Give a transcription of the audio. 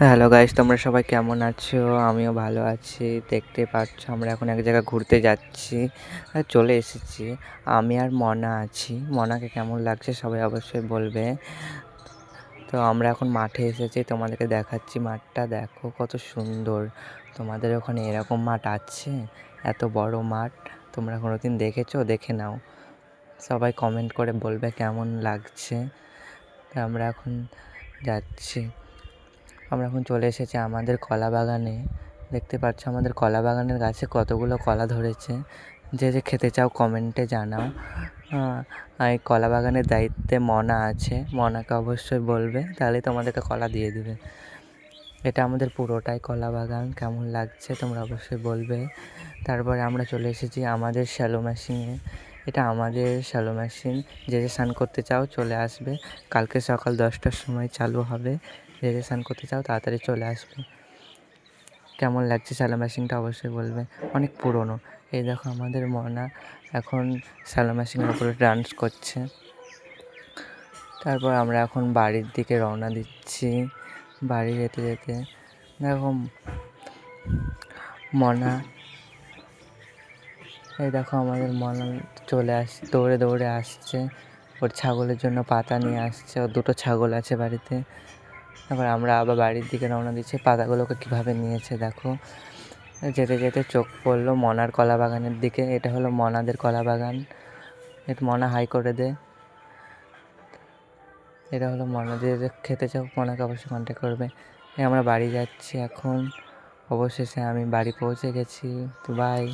Hello guys, তোমরা সবাই কেমন আছো? আমিও ভালো আছি। দেখতে পাচ্ছ আমরা এখন এক জায়গায় ঘুরতে যাচ্ছি, চলে এসেছি। আমি আর মনা আছি। মনাকে কেমন লাগছে সবাই অবশ্যই বলবে। তো আমরা এখন মাঠে এসেছি, তোমাদেরকে দেখাচ্ছি। মাঠটা দেখো কত সুন্দর। তোমাদের ওখানে এরকম মাঠ আছে? এত বড় মাঠ তোমরা কোনোদিন দেখেছো? দেখে নাও, সবাই কমেন্ট করে বলবে কেমন লাগছে। তো আমরা এখন যাচ্ছি। আমরা এখন চলে এসেছি আমাদের কলা বাগানে। দেখতে পাচ্ছ আমাদের কলা বাগানের গাছে কতগুলো কলা ধরেছে। যে যে খেতে চাও কমেন্টে জানাও। এই কলা বাগানের দায়িত্বে মনা আছে, মনাকে অবশ্যই বলবে, তাহলে তোমাদেরকে কলা দিয়ে দেবে। এটা আমাদের পুরোটাই কলা বাগান। কেমন লাগছে তোমরা অবশ্যই বলবে। তারপরে আমরা চলে এসেছি আমাদের শ্যালো মেশিনে। এটা আমাদের শ্যালো মেশিন। যে যে স্নান করতে চাও চলে আসবে। কালকে সকাল 10টার সময় চালু হবে। যে যে স্নান করতে চাও তাড়াতাড়ি চলে আসবে। কেমন লাগছে শ্যালো মেশিনটা অবশ্যই বলবে। অনেক পুরনো। এই দেখো আমাদের মনা এখন শ্যালো মেশিনের উপরে ডান্স করছে। তারপর আমরা এখন বাড়ির দিকে রওনা দিচ্ছি। বাড়ি যেতে যেতে দেখো মনা, এই দেখো আমাদের মনা দৌড়ে দৌড়ে আসছে। ওর ছাগলের জন্য পাতা নিয়ে আসছে। ওর দুটো ছাগল আছে বাড়িতে। তারপর আমরা আবার বাড়ির দিকে রওনা দিচ্ছি। পাতাগুলোকে কীভাবে নিয়েছে দেখো। যেতে যেতে চোখ পড়লো মনার কলা বাগানের দিকে। এটা হলো মনাদের কলা বাগান। এটা মনা হাই করে দে। এটা হলো মনা। যে খেতে চাও মনাকে অবশ্যই কন্ট্যাক্ট করবে। আমরা বাড়ি যাচ্ছি এখন। অবশেষে আমি বাড়ি পৌঁছে গেছি। তো বাই।